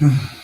Mm.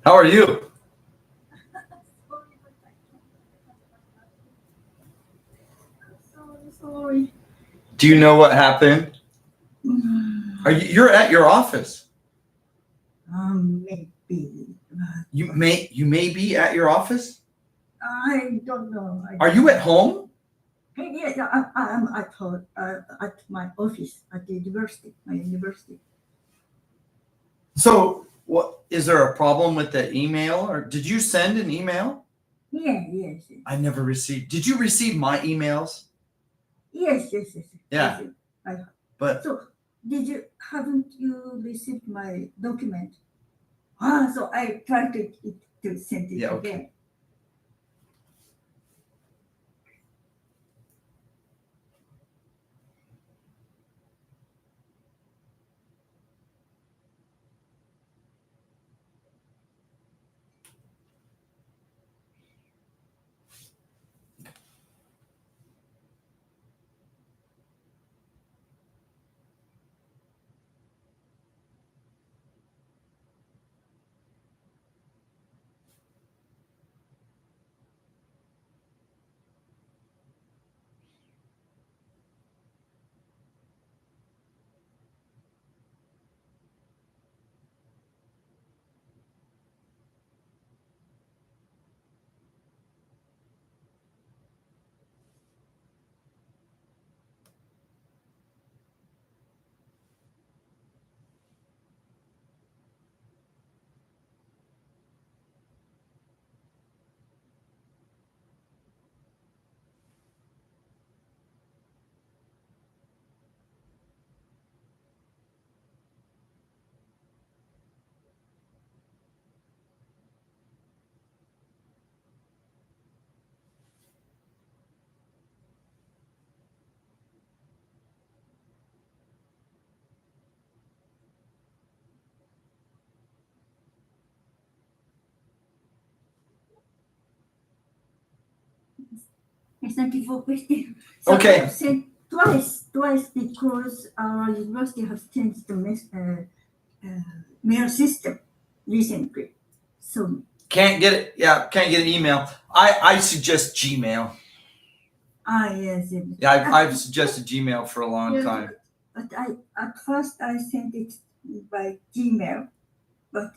How are you? Sorry. Do you know what happened? You're at your office. Maybe. You may be at your office. I don't know. Are you at home? Yes, I'm at home, at my office at the university, my university. So, what is there a problem with the email, or did you send an email? Yeah, yes. I never received. Did you receive my emails? Yes. Yeah. Yes, But so, haven't you received my document? So I tried to send it Yeah, okay. again. Yes, thank you for question. So Okay. I've sent twice because our university has changed the mail system recently. So Can't get it. Yeah, can't get an email. I suggest Gmail. yes, yes. Yeah, I've suggested Gmail for a long Yes, time. but at first I sent it by Gmail, but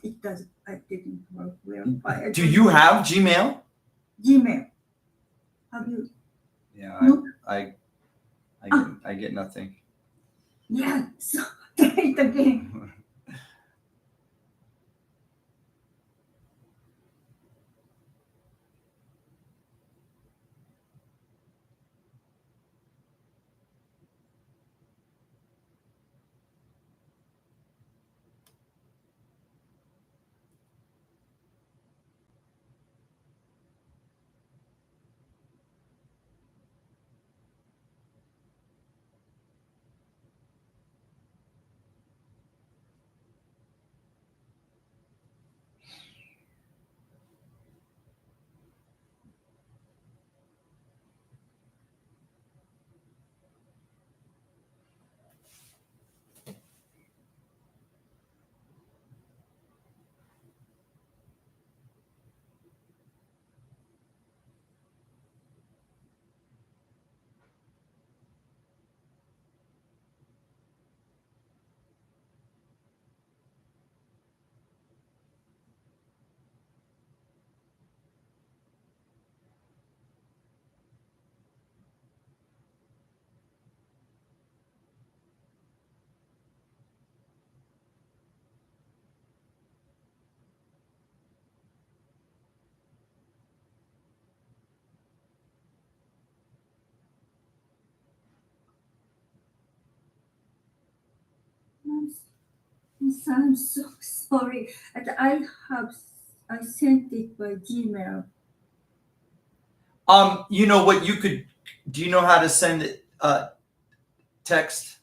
I didn't work well. Do you have Gmail? Gmail? Have you? Yeah, No. I get nothing. Yeah. So try it again. Yes, I'm so sorry. And I sent it by Gmail. You know what you could? Do you know how to send it? Text?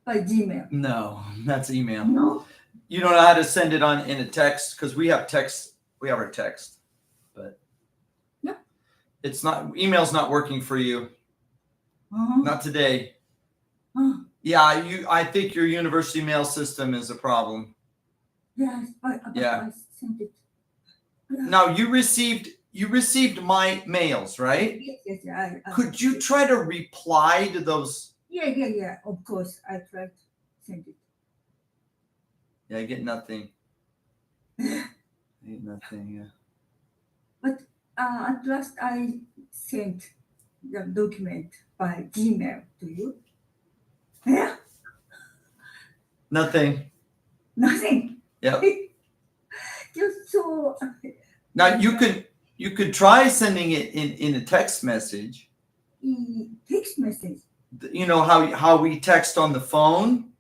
By Gmail. No, that's email. No. You don't know how to send it on in a text because we have text. We have our text, but Yeah. it's not. Email's not working for you. Uh-huh. Not today. Uh, Yeah, I think your university mail system is a problem. yes, Yeah. I sent it. Yeah. Now you received my mails, right? Yes, I Could you try to reply to those? Yeah. Of course, I tried to send it. Yeah, I get nothing. I get nothing. Yeah. At last, I sent the document by Gmail to you. Yeah, Nothing. nothing. Yep. Just so. Now you could try sending it in a text message. Text message. You know how we text on the phone?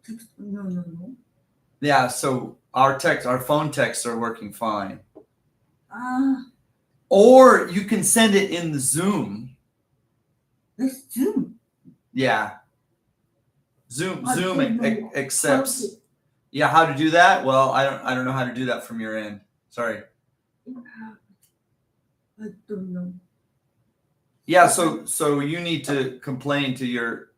Text. No. Yeah, so our phone texts are working fine. Or you can send it in the Zoom. Let's Zoom. Yeah. Zoom I Zoom don't know accepts. how to- Yeah, how to do that? Well, I don't know how to do that from your end. Sorry. I don't know. Yeah, so you need to complain to your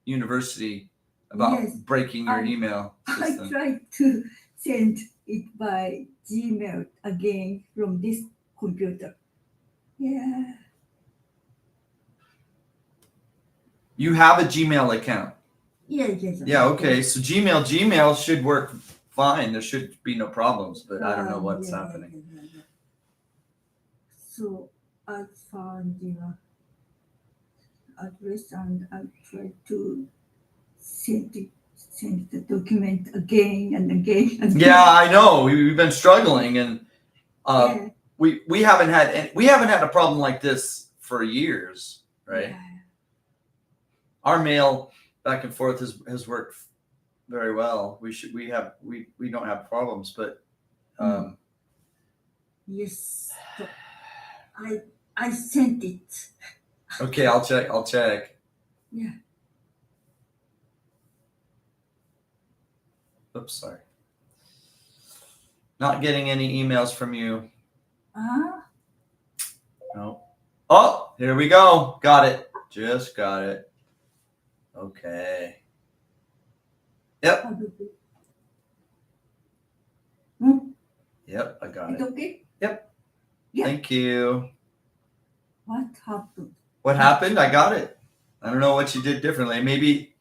university about Yes, breaking your I- email I system. tried to send it by Gmail again from this computer. Yeah. You have a Gmail account. Yes. Yeah, okay. So Gmail should work fine. There should be no problems, but I don't know what's happening. Yeah. So I found your address and I tried to send the document again and again. Yeah, I know. We've been struggling, and Yeah. we haven't had a problem like this for years, right? Yeah. Our mail back and forth has worked very well. We don't have problems, but Yes. So I sent it. okay, I'll check. Yeah. Oops, sorry. Not getting any emails from you. Ah, No. Oh, here we go. Got it. Just got it. Okay. Yep. how do you? Hmm? Yep, I got It's it. okay. Yep. Yeah. Thank you. What happened? What happened? I got it. I don't know what you did differently. Maybe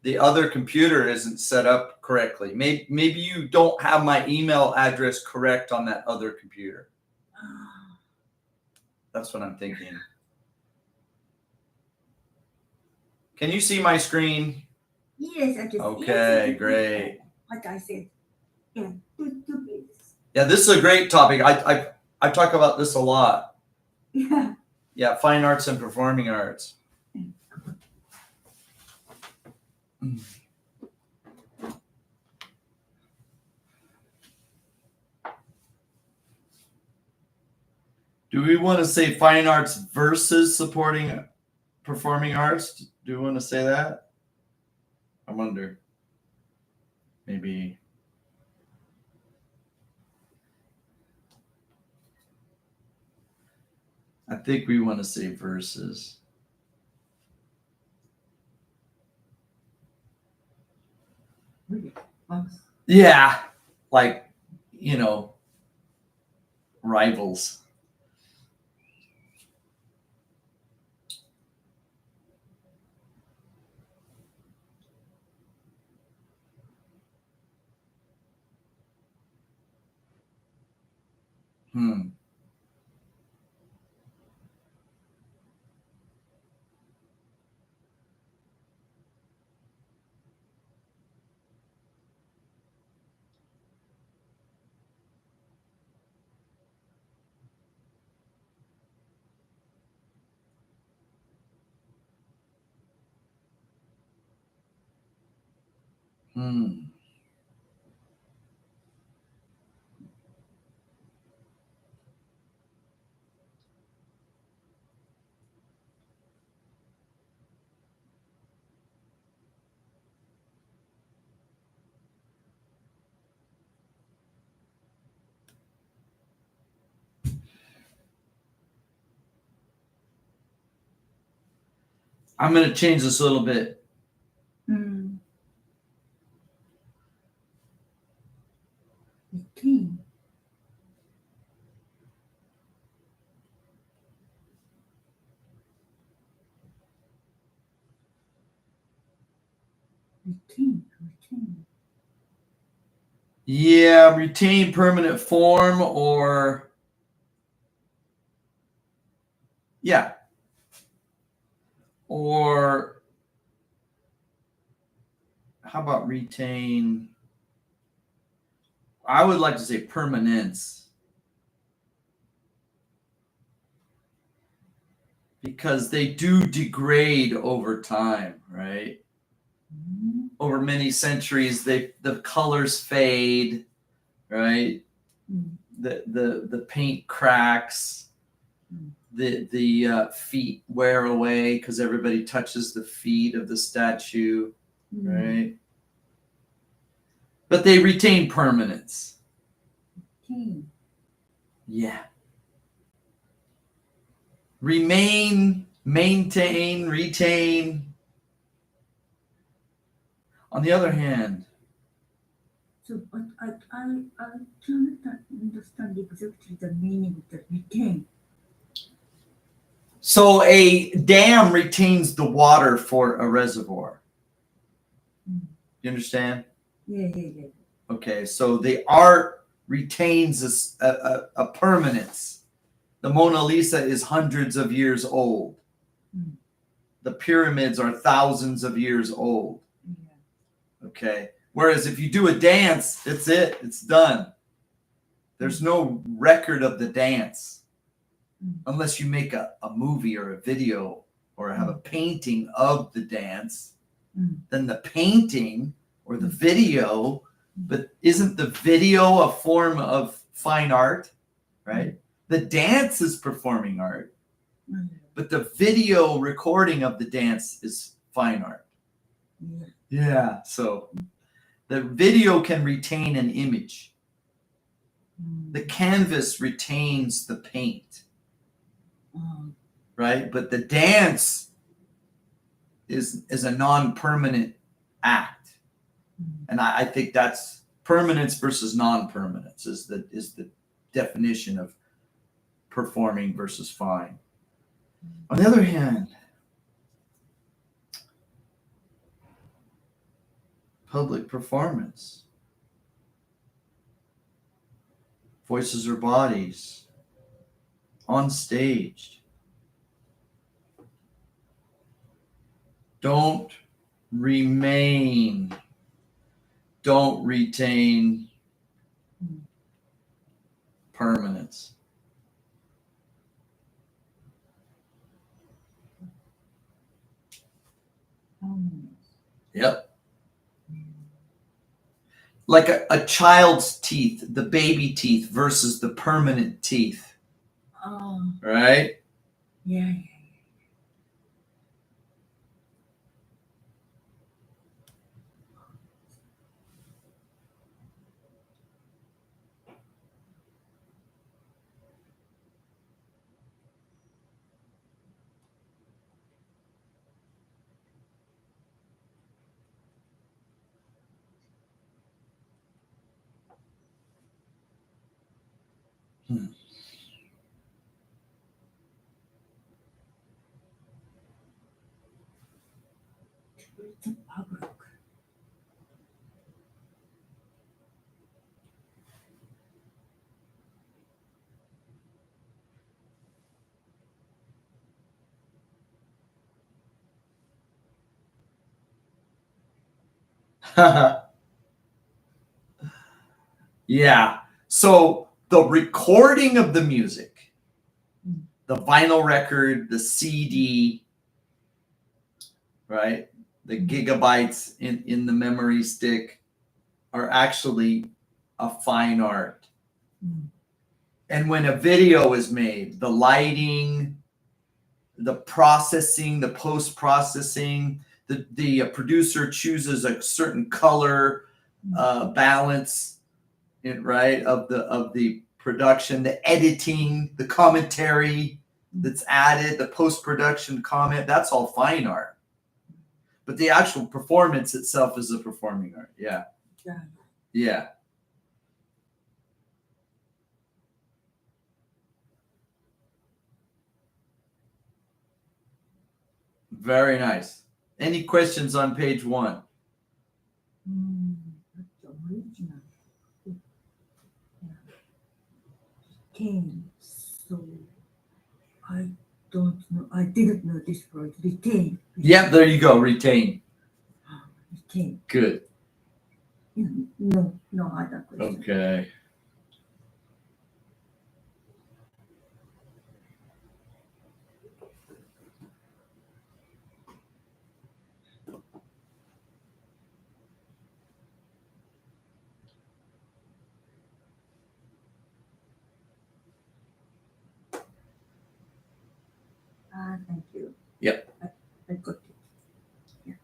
the other computer isn't set up correctly. Maybe you don't have my email address correct on that other computer. That's what I'm thinking. Can you see my screen? Yes, I just. Okay, yes, great. What I said. Yeah. Two bits. Yeah, this is a great topic. I talk about this a lot. Yeah. Yeah, fine arts and performing arts. Do we want to say fine arts versus supporting performing arts? Do we want to say that? I wonder. Maybe. I think we want to say versus. Really? Yeah, like, you know, rivals. Hmm. Hmm. I'm going to change this a little bit. Mm. Retain. Retain. Yeah, retain permanent form or. Yeah. Or how about retain? I would like to say permanence. Because they do degrade over time, right? Mm. Over many centuries, the colors fade, right? Mm. The paint cracks, Mm. the feet wear away because everybody touches the feet of the statue, right? But they retain permanence. Retain. Yeah. Remain, maintain, retain. On the other hand, So, but I cannot understand exactly the meaning of the retain. so a dam retains the water for a reservoir. Mm. You understand? Yeah. Okay, so the art retains a permanence. The Mona Lisa is hundreds of years old. Mm. The pyramids are thousands of years old. Yeah. Okay. Whereas if you do a dance, it's it. It's done. There's no record of the dance unless you make a movie or a video or have a painting of the dance. Then the painting or the video, but isn't the video a form of fine art, right? The dance is performing art, but the video recording of the dance is fine art. Yeah, so the video can retain an image. The canvas retains the paint, right? But the dance is a non-permanent act. And I think that's permanence versus non-permanence is the definition of performing versus fine. On the other hand, public performance, voices or bodies, on stage. Don't remain, don't retain permanence. Yep. Like a child's teeth, the baby teeth versus the permanent teeth. Right? Yeah. It's a public. Yeah. So the recording of the music, the vinyl record, the CD, right? The gigabytes in the memory stick are actually a fine art. And when a video is made, the lighting, the processing, the post-processing, the producer chooses a certain color balance, right, of the production, the editing, the commentary that's added, the post-production comment, that's all fine art. But the actual performance itself is a performing art. Yeah. Yeah. Very nice. Any questions on page 1? That's original. Retain. So I don't know. I didn't know this word. Retain. Yeah, there you go. Retain. Retain. Good. No other question. Okay. Thank you. Yep. I got it. Yeah.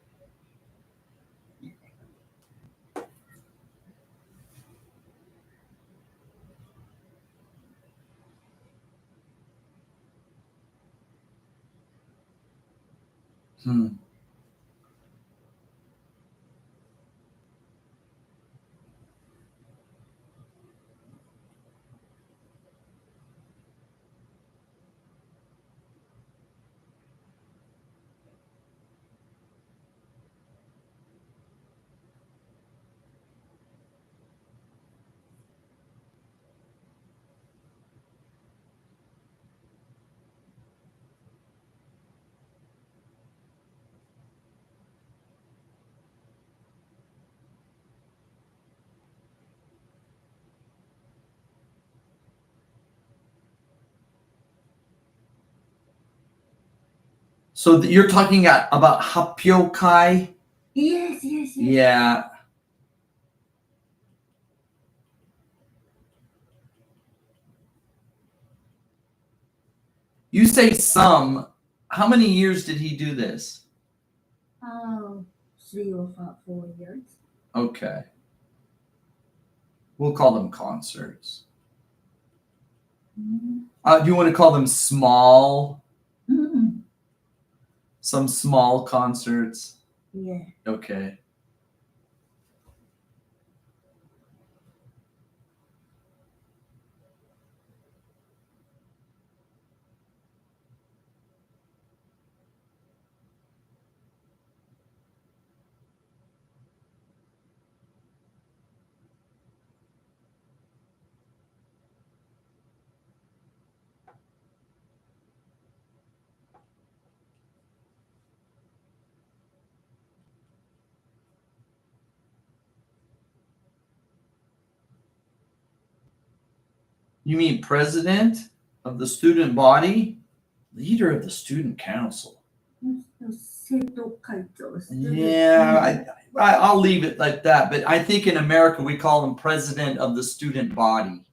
So you're talking about hapyokai? Yes. Yeah. You say some. How many years did he do this? 3 or 4 years. Okay. We'll call them concerts. Mm. Do you want to call them small? Mm. Some small concerts? Yeah. Okay. You mean president of the student body? Leader of the student council. 生徒会長、Yeah, I'll leave it like that. But I think in America we call them president of the student body.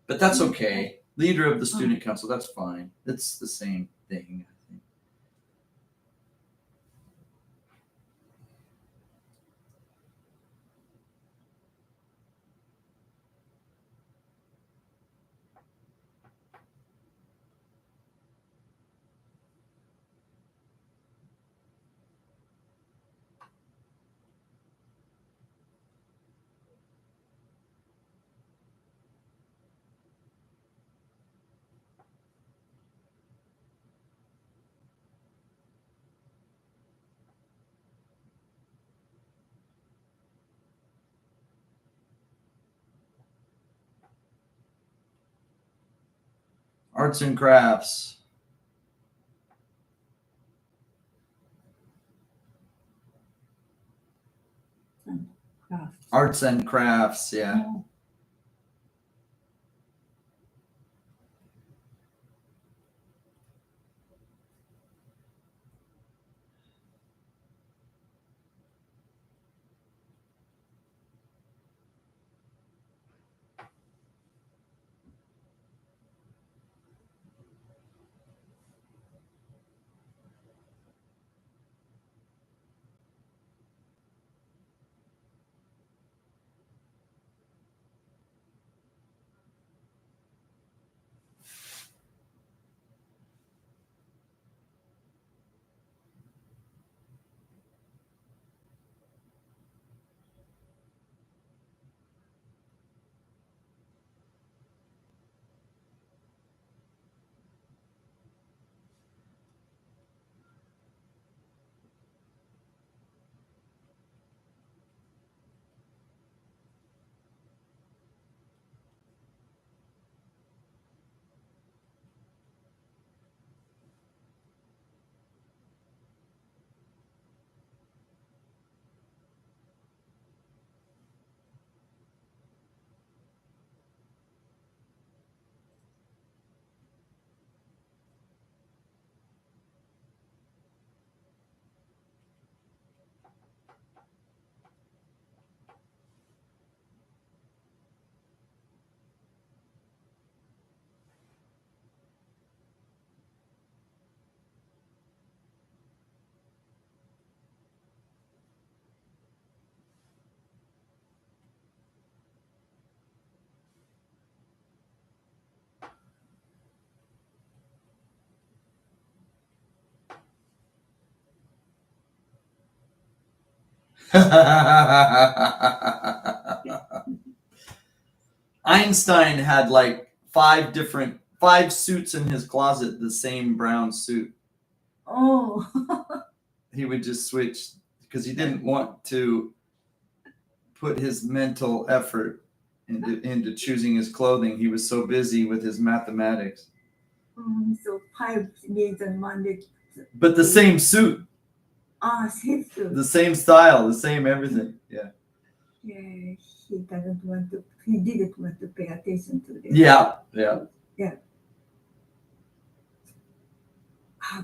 But that's okay. Leader of the student council, that's fine. It's the same thing, I think. Arts and crafts. Arts and crafts, yeah. Einstein had like five suits in his closet, the same brown suit. Oh. He would just switch because he didn't want to put his mental effort into choosing his clothing. He was so busy with his mathematics. So 5 days and Monday. But the same suit. Same suit. The same style, the same everything. Yeah. Yeah, he didn't want to pay attention to this. Yeah.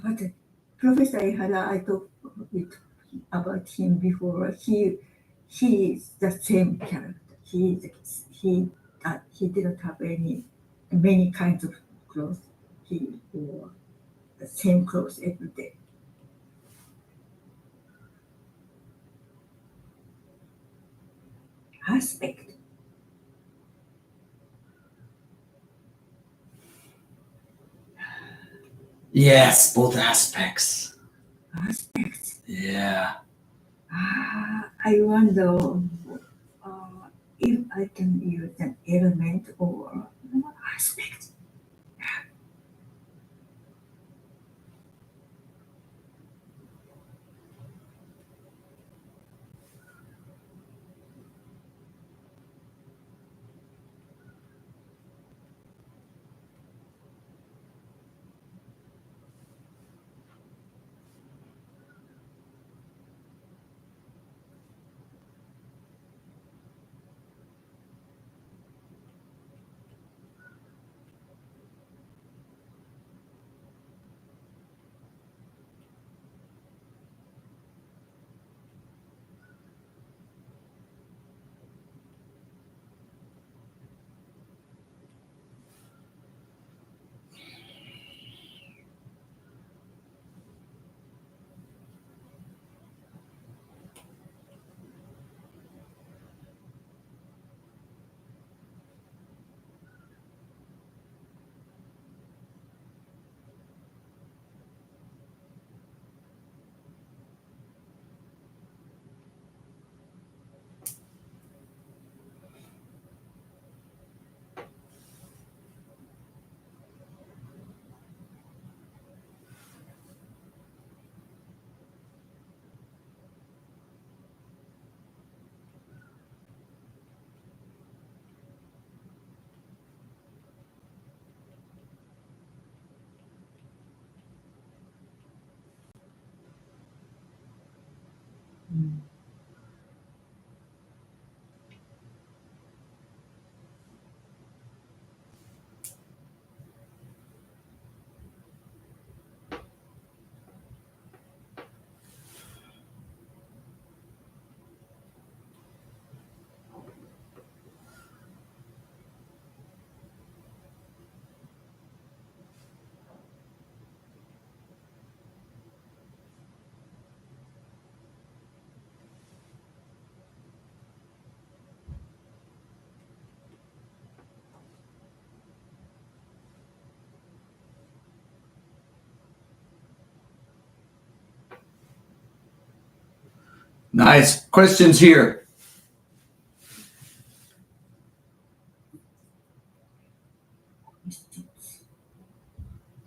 But Professor Ihara, I talked about him before. He is the same character. He didn't have many kinds of clothes. He wore the same clothes every day. Aspect. Yes, both aspects. Aspects. Yeah. I wonder if I can use an element or aspect. Nice. Questions here.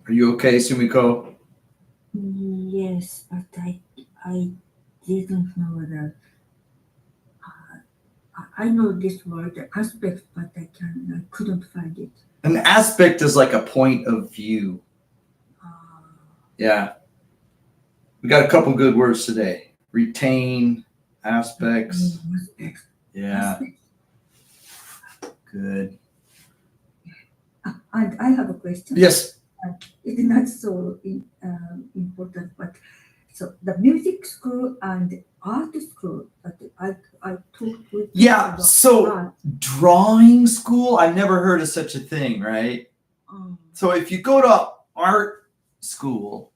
Are you okay, Sumiko? Yes, but I didn't know that. I know this word aspect, but I couldn't find it. An aspect is like a point of view. Yeah. We got a couple good words today. Retain, aspects. Aspects. Yeah. Aspects. Good. And I have a question. Yes. It's not so important, but so the music school and art school that I talked with. Yeah. about So art. drawing school, I've never heard of such a thing, right? So if you go to art school,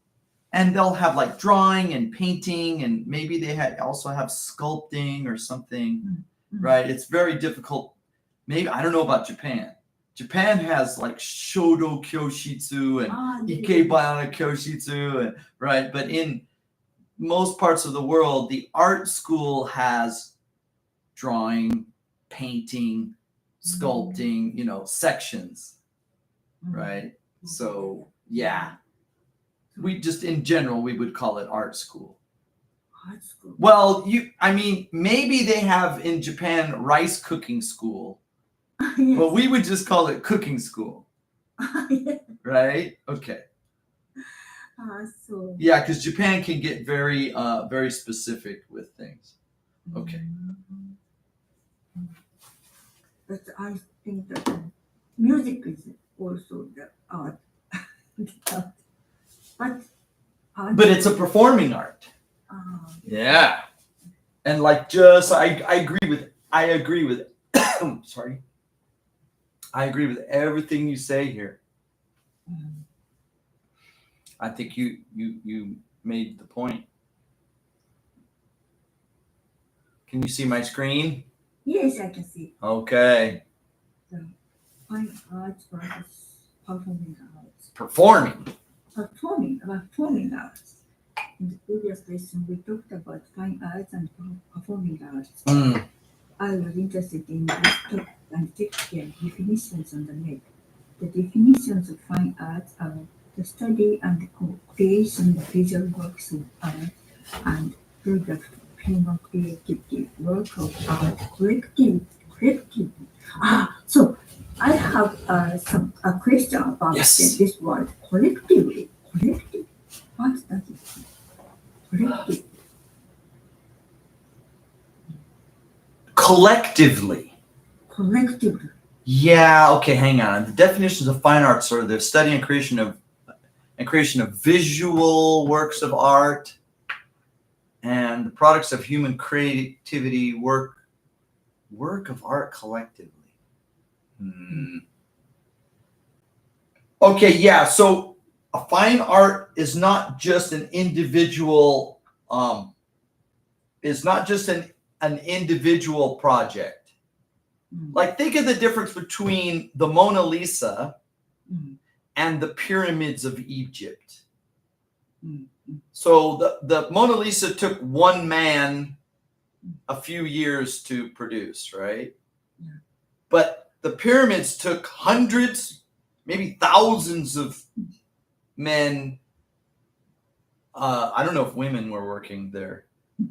and they'll have like drawing and painting, and maybe they also have sculpting or something, right? It's very difficult. Maybe I don't know about Japan. Japan has like Shodo Kyoshitsu and Ikebana Kyoshitsu, and right. But in most parts of the world, the art school has drawing, painting, sculpting, sections, right? So yeah. We just in general we would call it art school. Art school. Well, maybe they have in Japan rice cooking school, Yes. but we would just call it cooking school, Yeah. right? Okay. So. Yeah, because Japan can get very, very specific with things. Okay. But I think that music is also the art. But it's a performing art. Yeah. And like I agree with sorry. I agree with everything you say here. I think you made the point. Can you see my screen? Yes, I can see. Okay. Fine arts versus performing arts. Performing. performing arts. In the previous lesson, we talked about fine arts and performing arts. Mm. I was interested in this topic and checked their definitions on the net. The definitions of fine arts are the study and creation of visual works of art and product of human creativity, work of art, collectivity. So I have a question about Yes. this word, collectively. Collective. What does it mean? Collective. Collectively. Collectively. Yeah, okay, hang on. The definitions of fine arts are the study and creation of visual works of art and the products of human creativity, work of art collectively. Okay, yeah, so a fine art is not just an individual an individual project. Like, think of the difference between the Mona Lisa and the pyramids of Egypt. So the Mona Lisa took one man a few years to produce, right? Yeah. But the pyramids took hundreds, maybe thousands of men. I don't know if women were working there.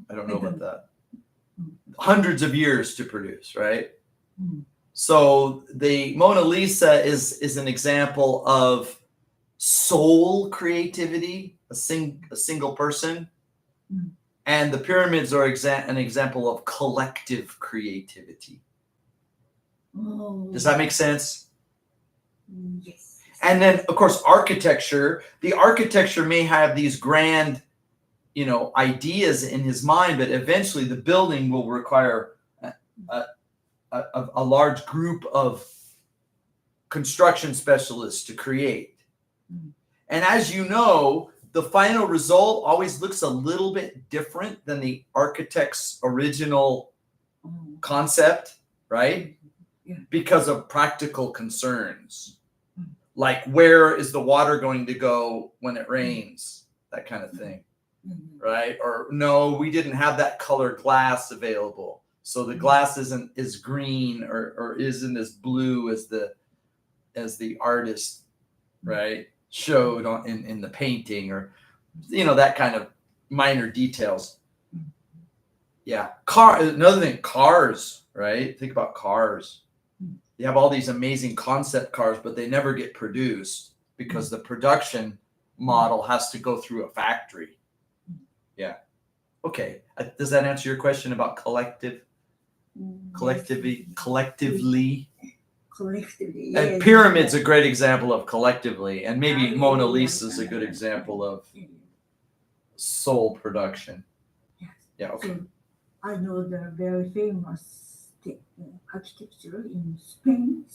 I don't know about that. Hundreds of years to produce, right? So the Mona Lisa is an example of sole creativity, a single person, and the pyramids are an example of collective creativity. Does that make sense? Yes. And then, of course, architecture. The architecture may have these grand, ideas in his mind, but eventually the building will require a large group of construction specialists to create. And as you know, the final result always looks a little bit different than the architect's original concept, right? Yeah. Because of practical concerns. Like, where is the water going to go when it rains? That kind of thing, right? Or no, we didn't have that color glass available. So the glass isn't as green or isn't as blue as the artist, right, showed in the painting, or that kind of minor details. Yeah. Another thing, cars, right? Think about cars. You have all these amazing concept cars, but they never get produced because the production model has to go through a factory. Yeah. Okay. Does that answer your question about collectively? Collectively. And Yes. pyramid's a great example of collectively, and maybe Yeah, Mona yeah, Lisa is yeah, a good yeah. example of Yeah. soul production. Yes. Yeah. Okay. So I know the very famous architecture in Spain.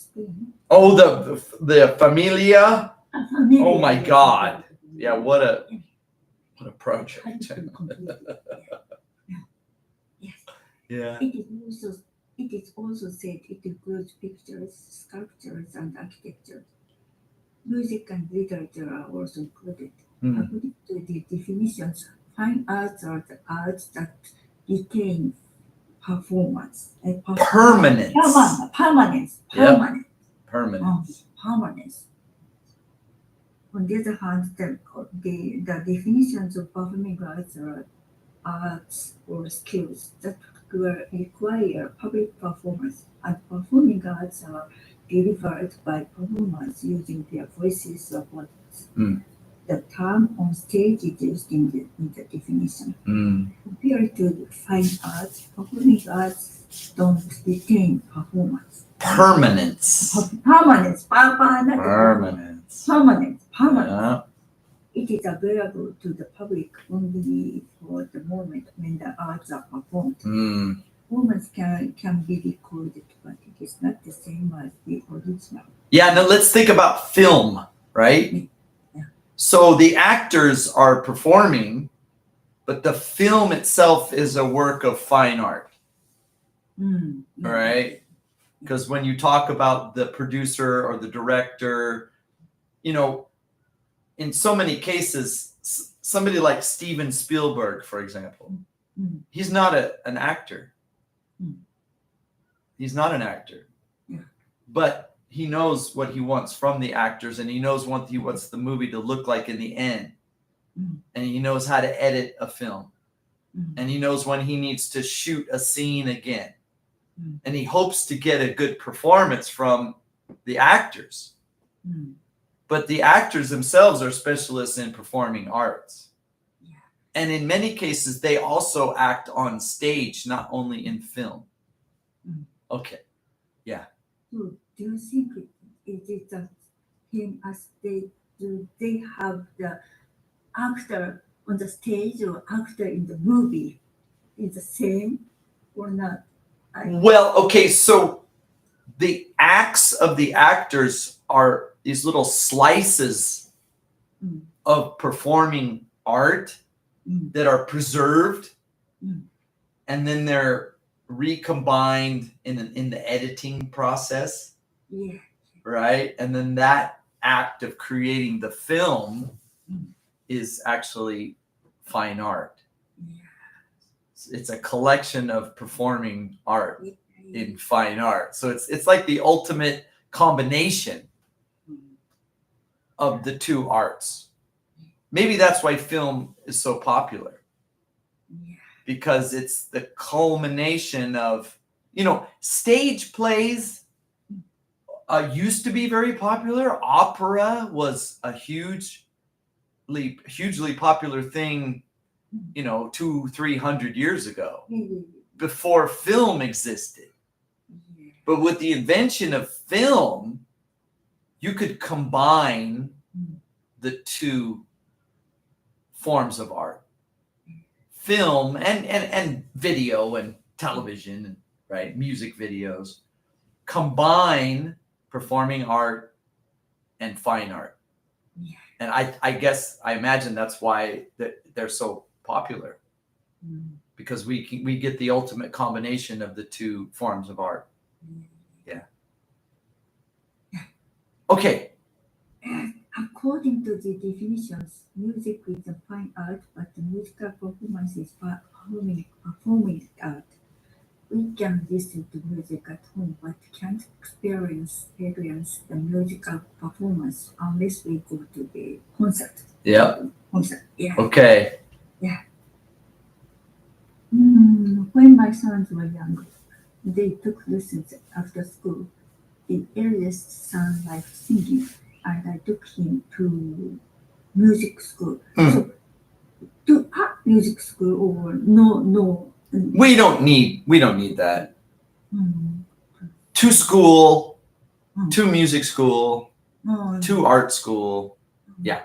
Oh, the Familia. Familia, Oh my yes. God. Yeah. What a project. Yes. Yeah. It is also said it includes pictures, sculptures, and architecture. Music and literature are also included. According to the definitions, fine arts are the arts that retain performance. Permanence. Permanence. Yep. Permanence. Permanence. On the other hand, the definitions of performing arts are arts or skills that require public performance, and performing arts are delivered by performers using their voices or bodies. The term on stage is used in the definition. Compared to fine arts, performing arts don't retain performance. Permanence. Permanence. Yeah. It is available to the public only for the moment when the arts are performed. Performance can be recorded, but it is not the same as the original. Yeah, now let's think about film, right? Yeah. So the actors are performing, but the film itself is a work of fine art, right? Because when you talk about the producer or the director, in so many cases, somebody like Steven Spielberg, for example, he's not an actor. He's not an actor. Yeah. But he knows what he wants from the actors, and he knows what he wants the movie to look like in the end. And he knows how to edit a film. And he knows when he needs to shoot a scene again. And he hopes to get a good performance from the actors. But the actors themselves are specialists in performing arts. Yeah. And in many cases, they also act on stage, not only in film. Okay. Yeah. So do you think it is the same as do they have the actor on the stage or actor in the movie is the same or not? Well, okay, so the acts of the actors are these little slices of performing art that are preserved, and then they're recombined in the editing process. Yeah. Right? And then that act of creating the film is actually fine art. Yeah. It's a collection of performing art Yeah. in fine art. So it's like the ultimate combination of the two arts. Maybe that's why film is so popular. Yeah. Because it's the culmination of, stage plays used to be very popular. Opera was a hugely popular thing, 200-300 years ago, before film existed. Yeah. But with the invention of film, you could combine the two forms of art, film and video and television, right? Music videos, combine performing art and fine art. Yeah. And I imagine that's why they're so popular, because we get the ultimate combination of the two forms of art. Yeah. Okay. According to the definitions, music is a fine art, but the musical performance is performing art. We can listen to music at home, but can't experience the musical performance unless we go to the concert. Yeah. Concert. Yeah. Okay. Yeah. When my sons were young, they took lessons after school. The eldest son liked singing, and I took him to music school. So, to music school or no. We don't need that. Mm. To school, to music school, to art school. Yeah.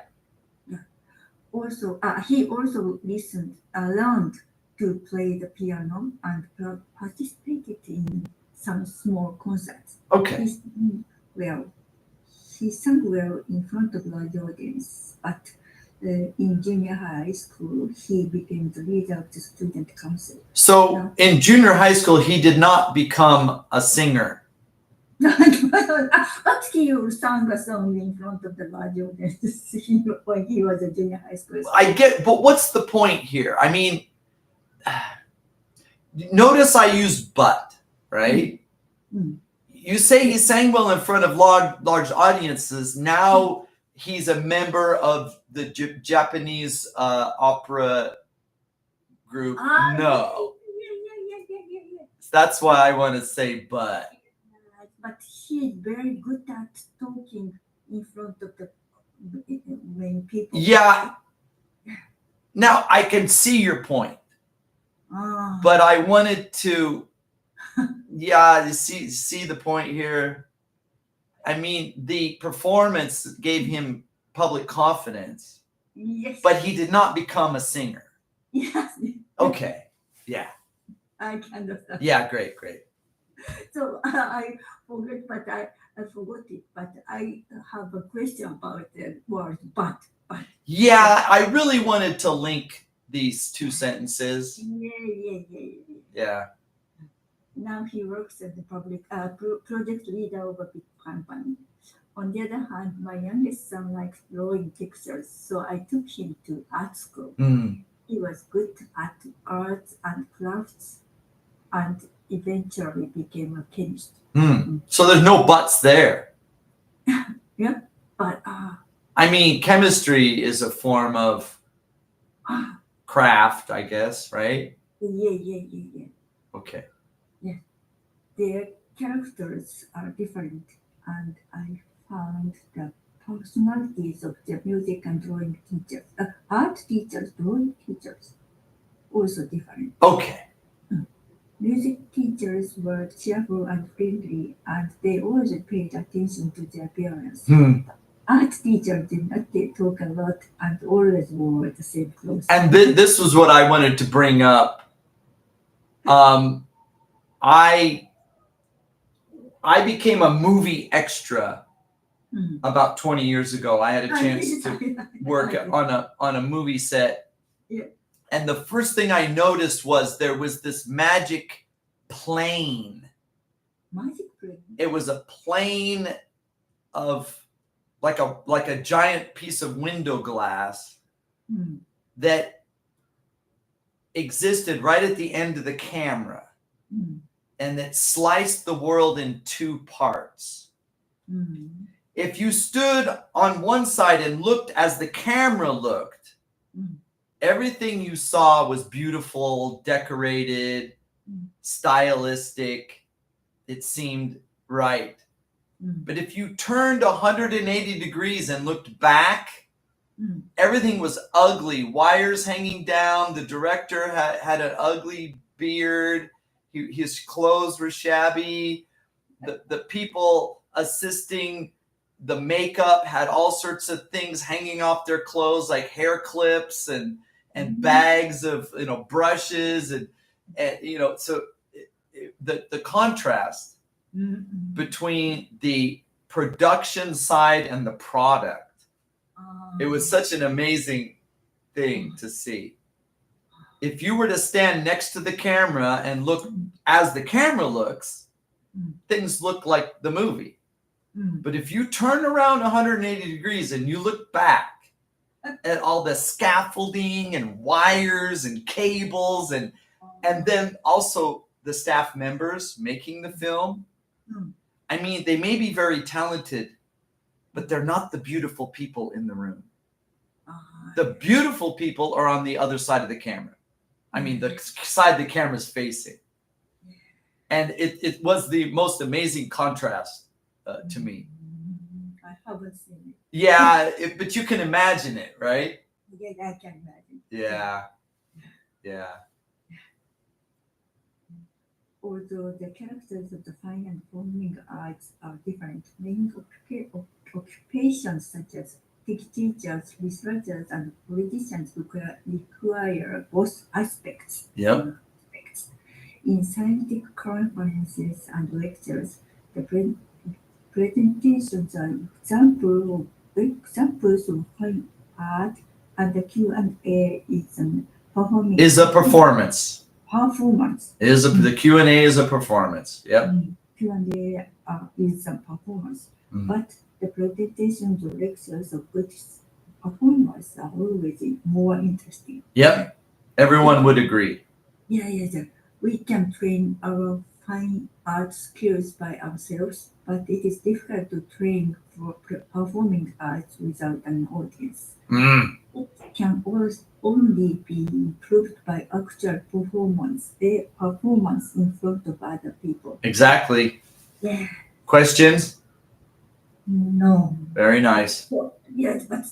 Also, he also learned to play the piano and participated in some small concerts. Okay. He sang well in front of large audience, but in junior high school, he became the leader of the student council. So in junior high school, he did not become a singer. But he sang a song in front of the large audience when he was a junior high school. I get, but what's the point here? I mean, notice I use but, right? You say he sang well in front of large audiences. Now he's a member of the Japanese opera group. No. Yeah. That's why I want to say but. But he's very good at talking in front of when people. Yeah. Now I can see your point, Ah. but I wanted to, see the point here. I mean, the performance gave him public confidence, Yes. but he did not become a singer. Yes. Okay. Yeah. I can understand. Yeah. Great. So I forgot, but I forgot it. But I have a question about the word but. Yeah, I really wanted to link these two sentences. Yeah. Yeah. Now he works as the public project leader of a big company. On the other hand, my youngest son likes drawing pictures, so I took him to art school. Mm. He was good at arts and crafts and eventually became a chemist. Mm. So there's no buts there. Yeah, but I mean, chemistry is a form of craft, I guess, right? yeah. Okay. Their characters are different, and I found the personalities of the music and drawing teachers, art teachers, drawing teachers, also different. Okay. Music teachers were cheerful and friendly, and they always paid attention to their appearance. Art teachers did not talk a lot and always wore the same clothes. And this was what I wanted to bring up. I became a movie extra about 20 years ago. I had a chance to work on a movie set. Yeah. And the first thing I noticed was there was this magic plane. Magic plane? It was a plane of like a giant piece of window glass that existed right at the end of the camera. And that sliced the world in two parts. If you stood on one side and looked as the camera looked, everything you saw was beautiful, decorated, stylistic. It seemed right. But if you turned 180 degrees and looked back, everything was ugly. Wires hanging down. The director had an ugly beard. His clothes were shabby. The people assisting the makeup had all sorts of things hanging off their clothes, like hair clips and bags of brushes and so the contrast between the production side and the product, it was such an amazing thing to see. If you were to stand next to the camera and look as the camera looks, things look like the movie. But if you turn around 180 degrees and you look back at all the scaffolding and wires and cables and then also the staff members making the film, I mean, they may be very talented, but they're not the beautiful people in the room. The beautiful people are on the other side of the camera. I mean, the side the camera's facing. And it was the most amazing contrast to me. I haven't seen it. Yeah, but you can imagine it, right? Yeah, I can imagine. Yeah. Although the characters of the fine and performing arts are different, main occupations such as teachers, researchers, and politicians require both aspects. Yep. In scientific conferences and lectures, the presentations are examples of fine art, and the Q&A is a performance. The Q&A is a performance. Yep. Q&A is a performance. But the presentations or lectures of good performers are always more interesting. Yep. Everyone would agree. Yeah. We can train our fine art skills by ourselves, but it is difficult to train for performing arts without an audience. It can only be improved by actual performance in front of other people. Exactly. Yeah. Questions? No. Very nice. Yes, but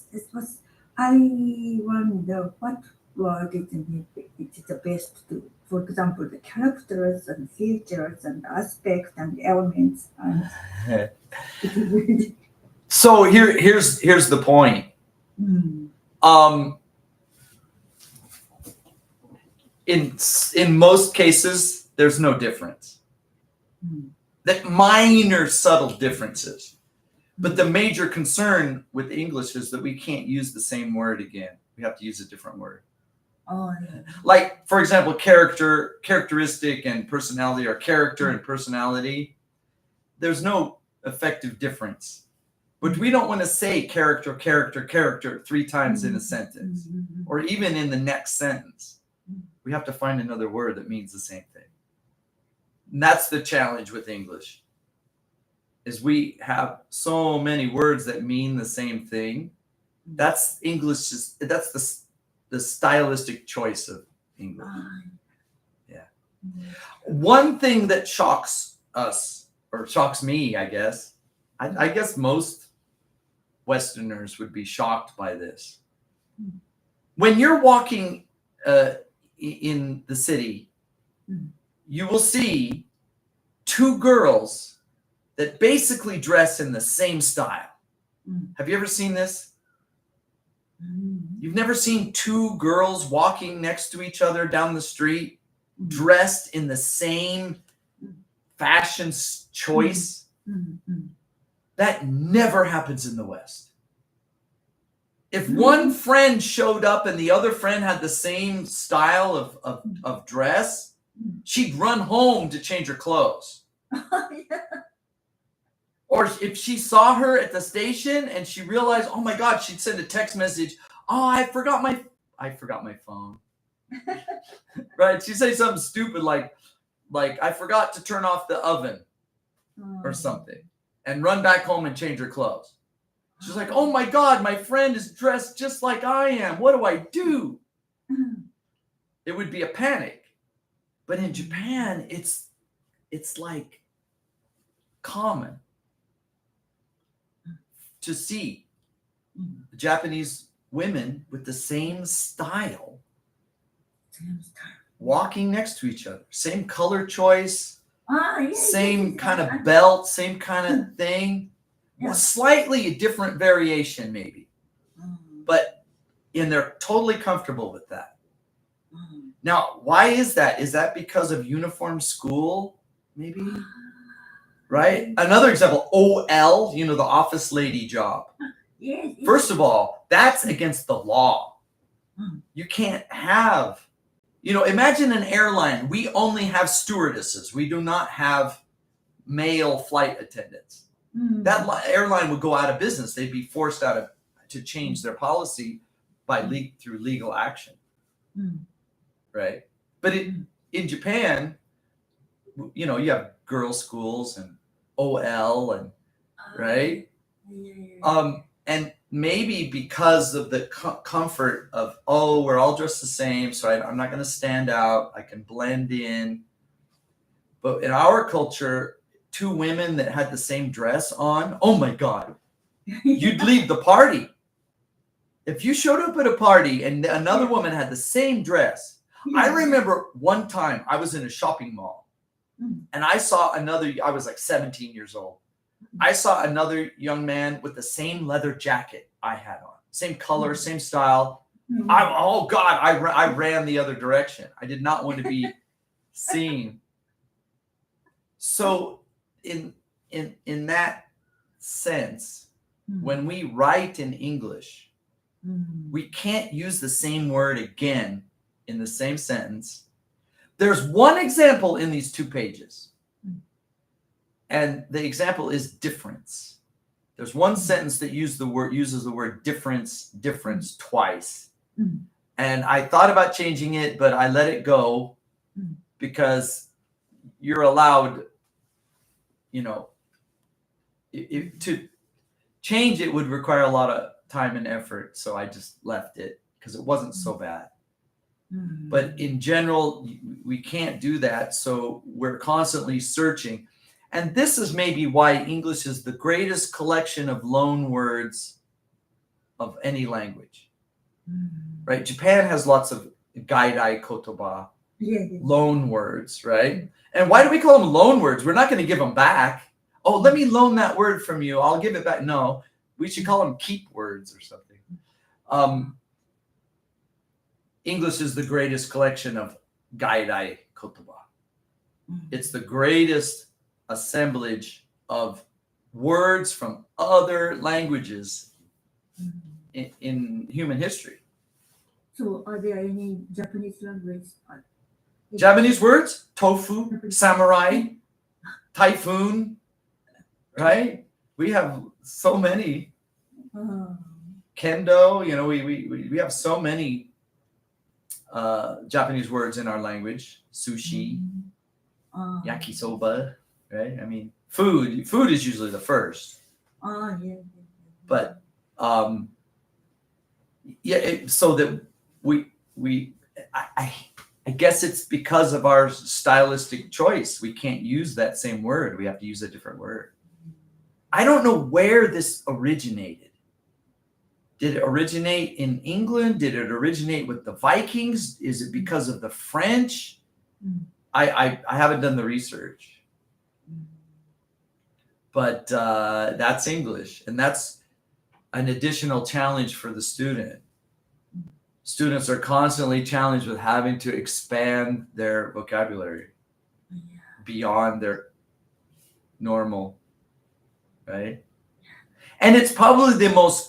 I wonder what word is the best to, for example, the characters and features and aspects and elements. So here's the point. In most cases, there's no difference. That minor subtle differences. But the major concern with English is that we can't use the same word again. We have to use a different word. Oh, yeah. Like, for example, characteristic and personality, or character and personality. There's no effective difference But we don't want to say character, character, character 3 times in a sentence, or even in the next sentence. We have to find another word that means the same thing. And that's the challenge with English, is we have so many words that mean the same thing. That's English. That's the stylistic choice of English. Yeah. One thing that shocks us, or shocks me, I guess, I guess most Westerners would be shocked by this. When you're walking in the city, you will see 2 girls that basically dress in the same style. Have you ever seen this? You've never seen 2 girls walking next to each other down the street, dressed in the same fashion choice? That never happens in the West. If one friend showed up and the other friend had the same style of dress, she'd run home to change her clothes. Or if she saw her at the station and she realized, oh my God, she'd send a text message, oh, I forgot my phone. Right? She'd say something stupid like I forgot to turn off the oven or something, and run back home and change her clothes. She's like, oh my God, my friend is dressed just like I am. What do I do? It would be a panic. But in Japan, it's like common to see Japanese women with the same style walking next to each other. Same color choice, same kind of belt, same kind of thing. Well, slightly a different variation maybe. But they're totally comfortable with that. Now, why is that? Is that because of uniform school, maybe? Right? Another example, OL, the office lady job. First of all, that's against the law. You can't have, imagine an airline. We only have stewardesses. We do not have male flight attendants. That airline would go out of business. They'd be forced to change their policy through legal action. Right? But in Japan, you have girls' schools and OL and right? And maybe because of the comfort of, we're all dressed the same, so I'm not going to stand out. I can blend in. But in our culture, 2 women that had the same dress on, oh my God, you'd leave the party. If you showed up at a party and another woman had the same dress, I remember one time I was in a shopping mall and I saw I was like 17 years old. I saw another young man with the same leather jacket I had on, same color, same style. I ran the other direction. I did not want to be seen. So in that sense, when we write in English, we can't use the same word again in the same sentence. There's one example in these 2 pages. And the example is difference. There's one sentence that uses the word difference twice. And I thought about changing it, but I let it go because you're allowed, to change it would require a lot of time and effort. So I just left it because it wasn't so bad. But in general, we can't do that. So we're constantly searching. And this is maybe why English is the greatest collection of loan words of any language. Right? Japan has lots of gaidai kotoba, loan words, right? And why do we call them loan words? We're not going to give them back. Oh, let me loan that word from you. I'll give it back. No, we should call them keep words or something. English is the greatest collection of gaidai kotoba. It's the greatest assemblage of words from other languages in human history. So are there any Japanese language? Japanese words? Tofu, samurai, typhoon, right? We have so many. Ah, Kendo, you know, we have so many Japanese words in our language. Sushi, ah, yakisoba, right? I mean, food is usually the first, yeah. but yeah, so that we I guess it's because of our stylistic choice. We can't use that same word. We have to use a different word. I don't know where this originated. Did it originate in England? Did it originate with the Vikings? Is it because of the French? Mm. I haven't done the research, but that's English, and that's an additional challenge for the student. Students are constantly challenged with having to expand their vocabulary Yeah. beyond their normal, right? And it's probably the most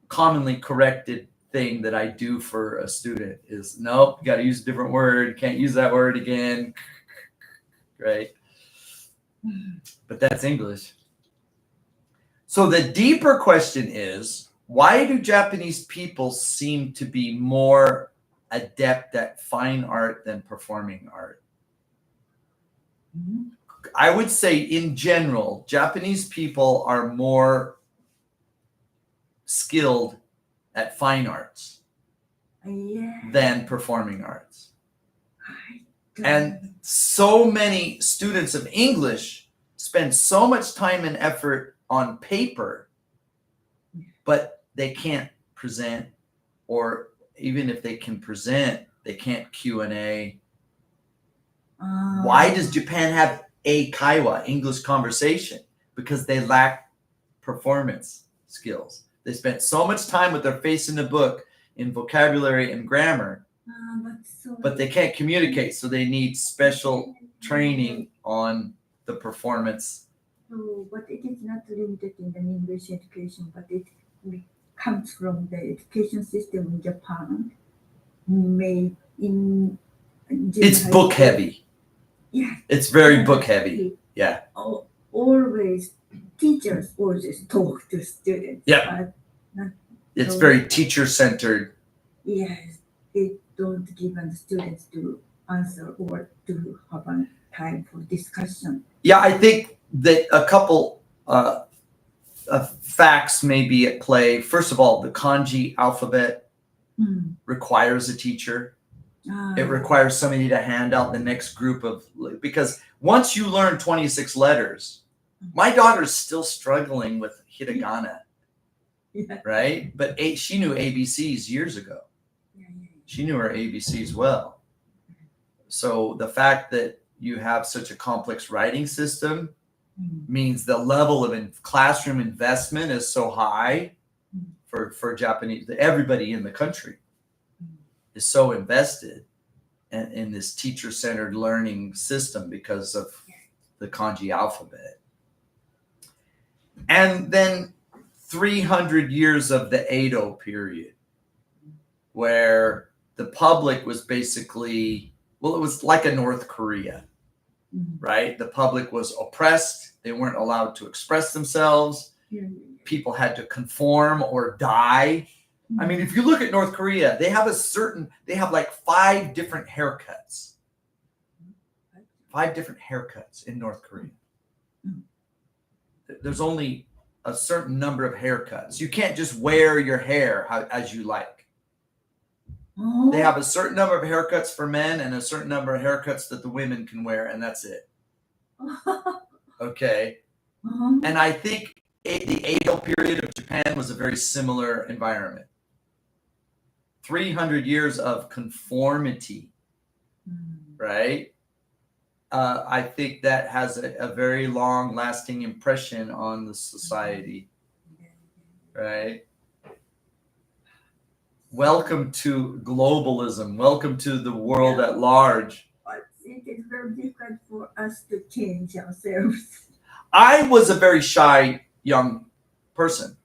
commonly corrected thing that I do for a student is, nope, you got to use a different word. Can't use that word again, right? But that's English. So the deeper question is, why do Japanese people seem to be more adept at fine art than performing art? Mhm. I would say in general, Japanese people are more skilled at fine arts Yeah. than performing arts. I don't And so many students of English spend so much time and effort on paper, but they can't present, or even if they can present, they can't Q&A. Why does Japan have a kaiwa, English conversation? Because they lack performance skills. They spent so much time with their face in the book in vocabulary and grammar, but they can't communicate, so they need special training on the performance. So, but it is not limited in the English education, but it comes from the education system in Japan. Made in It's book heavy. Yeah. It's very book heavy. Yeah. Always teachers always talk to students. Yeah. But it's very teacher centered. Yes, they don't give the students to answer or to have a time for discussion. Yeah, I think that a couple facts may be at play. First of all, the kanji alphabet requires a teacher. It requires somebody to hand out the next group of, because once you learn 26 letters, my daughter's still struggling with hiragana, right? But she knew ABCs years ago. She knew her ABCs well. So the fact that you have such a complex writing system means the level of classroom investment is so high for Japanese. Everybody in the country is so invested in this teacher-centered learning system because of the kanji alphabet. And then 300 years of the Edo period, where the public was basically, well, it was like a North Korea, right? The public was oppressed. They weren't allowed to express themselves. People had to conform or die. I mean, if you look at North Korea, they have like 5 different haircuts. 5 different haircuts in North Korea. There's only a certain number of haircuts. You can't just wear your hair as you like. They have a certain number of haircuts for men and a certain number of haircuts that the women can wear, and that's it. Okay. And I think the Edo period of Japan was a very similar environment. 300 years of conformity, right? I think that has a very long-lasting impression on the society, right? Welcome to globalism. Welcome to the world at large. But it is very difficult for us to change ourselves. I was a very shy young person.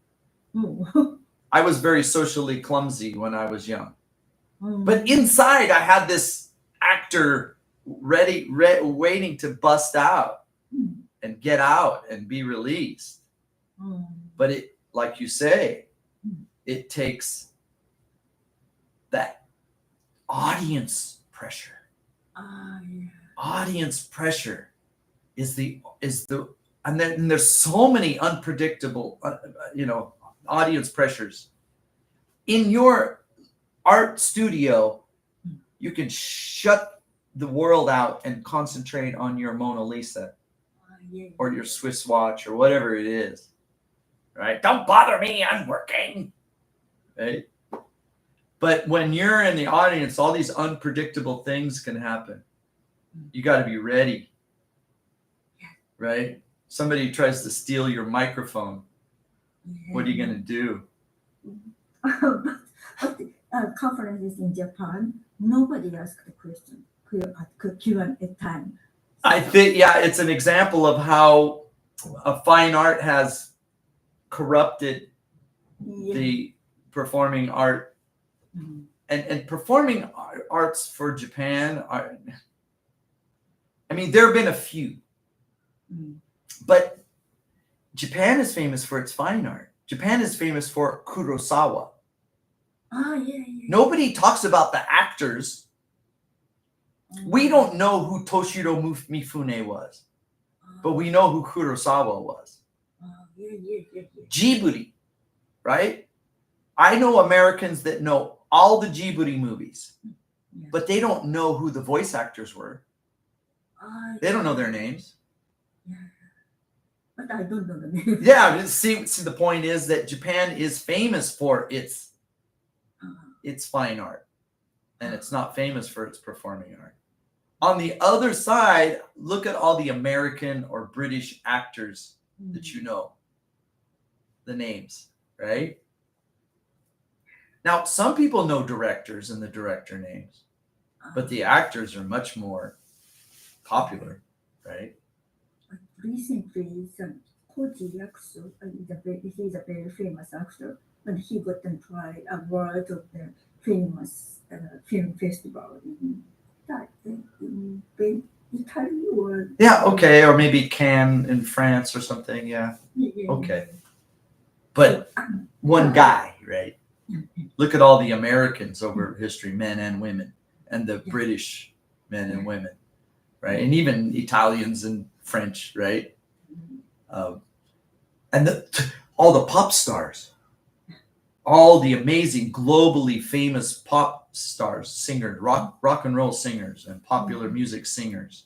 I was very socially clumsy when I was young. But inside, I had this actor ready, waiting to bust out. and get out and be released. But it, like you say, it takes that audience pressure. Audience pressure is the and then there's so many unpredictable audience pressures. In your art studio, you can shut the world out and concentrate on your Mona Lisa or your Swiss watch or whatever it is, right? Don't bother me, I'm working, right? But when you're in the audience, all these unpredictable things can happen. You got to be ready, right? Somebody tries to steal your microphone. What are you going to do? But conferences in Japan, nobody asked the question at Q&A time. I think, yeah, it's an example of how fine art has corrupted the performing art. And performing arts for Japan are, I mean, there have been a few, but Japan is famous for its fine art. Japan is famous for Kurosawa. Nobody talks about the actors. We don't know who Toshiro Mifune was, but we know who Kurosawa was. Ghibli, right? I know Americans that know all the Ghibli movies, but they don't know who the voice actors were. They don't know their names. But I don't know the name. Yeah, see, the point is that Japan is famous for its fine art, and it's not famous for its performing art. On the other side, look at all the American or British actors that you know, the names, right? Now, some people know directors and the director names, but the actors are much more popular, right? Recently, Koji Yakuso he's a very famous actor, and he got an award of the famous film festival in Italy or okay, or maybe Cannes in France or something. Yeah. Okay. But one guy, right? Look at all the Americans over history, men and women, and the British men and women, right? And even Italians and French, right? And all the pop stars, all the amazing, globally famous pop stars, singers, rock and roll singers, and popular music singers,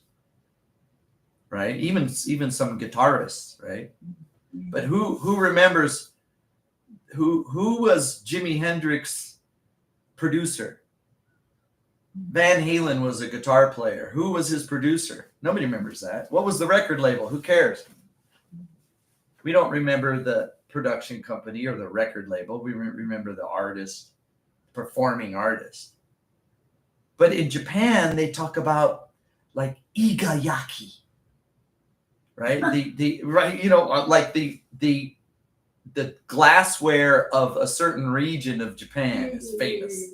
right? Even some guitarists, right? But who remembers who was Jimi Hendrix's producer? Van Halen was a guitar player. Who was his producer? Nobody remembers that. What was the record label? Who cares? We don't remember the production company or the record label. We remember the artist, performing artist. But in Japan, they talk about like igayaki, right? Like the glassware of a certain region of Japan is famous,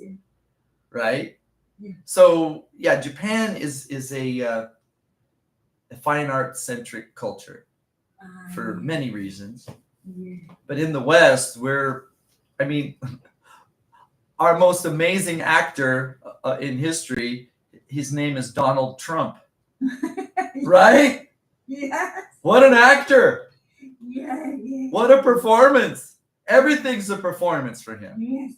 right? So yeah, Japan is a fine art centric culture for many reasons. But in the West, our most amazing actor in history, his name is Donald Trump, right? Yes. What an actor! Yeah. What a performance! Everything's a performance for him. Yes.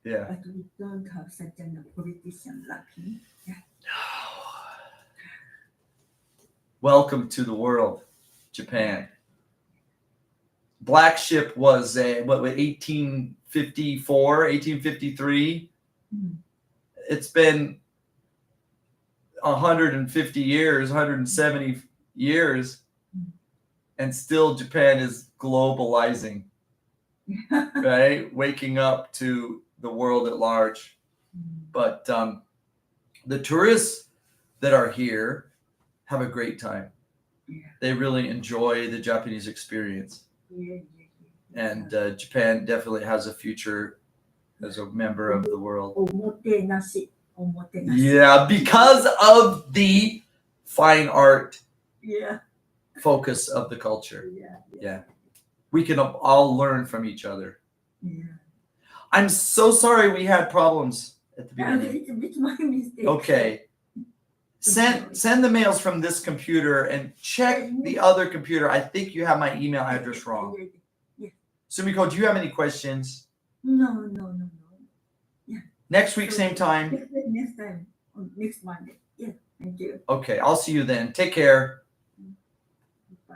Yeah. But we don't have such a politician like him. Yeah. Welcome to the world, Japan. Black Ship was 1854, 1853. It's been 150 years, 170 years, and still Japan is globalizing, right? Waking up to the world at large. But the tourists that are here have a great time. They really enjoy the Japanese experience. And Japan definitely has a future as a member of the world. omotenashi. Yeah, because of the fine art Yeah. focus of the culture. Yeah. Yeah. We can all learn from each other. Yeah. I'm so sorry we had problems at the And beginning. it's my mistake. Okay. Send the mails from this computer and check the other computer. I think you have my email address wrong. Sumiko, do you have any questions? No. Next week, same time. Next time, next Monday. Yeah, thank you. Okay, I'll see you then. Take care. Bye.